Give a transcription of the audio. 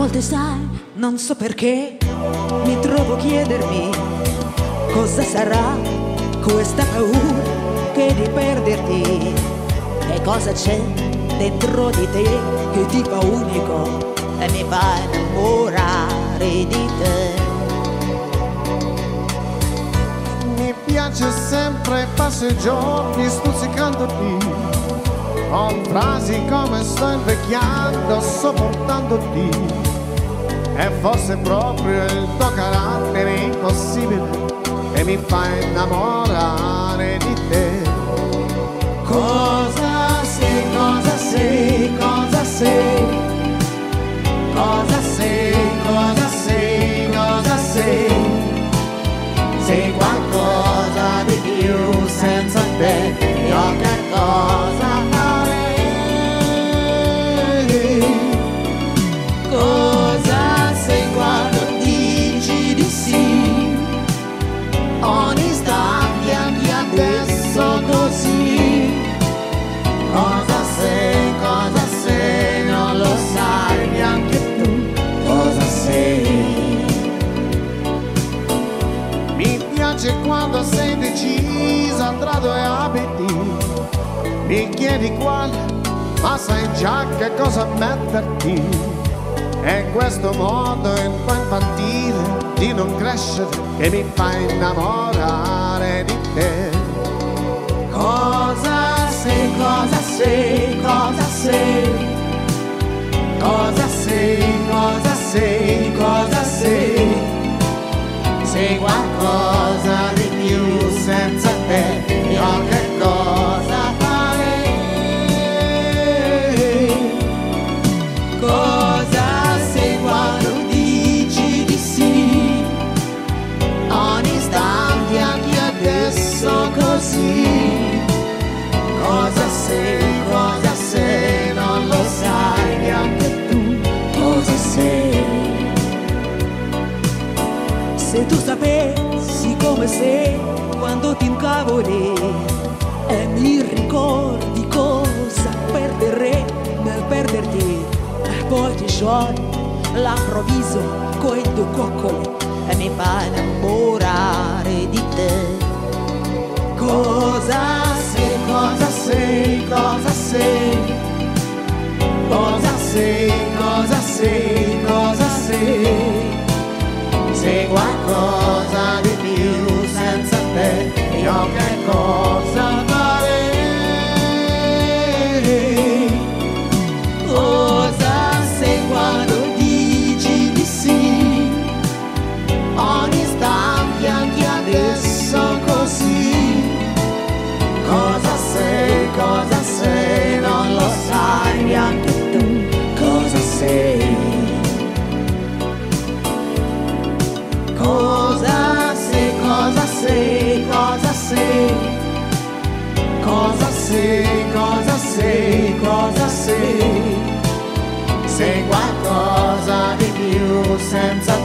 volte sai, non so perché, mi trovo a chiedermi cosa sarà questa paura che di perderti. E cosa c'è dentro di te che ti fa unico e mi fa innamorare di te. Mi piace sempre passare i giorni stuzzicandoti con frasi come sto invecchiando sopportandoti. E forse proprio il tuo carattere impossibile che mi fa innamorare di te. Cosa sei, cosa sei, cosa sei, cosa sei, cosa sei, cosa sei. Sei qualcosa di più, senza te io che cosa farei? Cosa sei quando dici di sì, ogni istante anche adesso così. Cosa sei, non lo sai neanche tu cosa sei. Mi piace quando sei decisa tra due abiti, mi chiedi quale, ma sai già che cosa metterti. È questo modo un po' infantile di non crescere che mi fa innamorare di te. Cosa sei, cosa sei, cosa sei, cosa sei, cosa sei, cosa sei. Sei qualcosa di più, senza te io che cosa farei? Cosa sei quando dici di sì, ogni istante anche adesso così. Cosa sei, non lo sai neanche tu cosa sei. Se tu sapessi come sei quando ti incavoli e mi ricordi cosa perderei nel perderti, e poi ti sciogli all'improvviso coi tuoi coccoli e mi fa innamorare di te. Cosa sei, cosa sei, cosa sei, cosa sei, cosa sei, cosa sei. Sei qualcosa di più, senza te io che cosa farei? Cosa sei quando dici di sì, ogni istante anche adesso così. Cosa sei, non lo sai neanche tu cosa sei. Cosa sei, cosa sei, cosa sei, cosa sei, cosa sei, cosa sei. Sei qualcosa di più, senza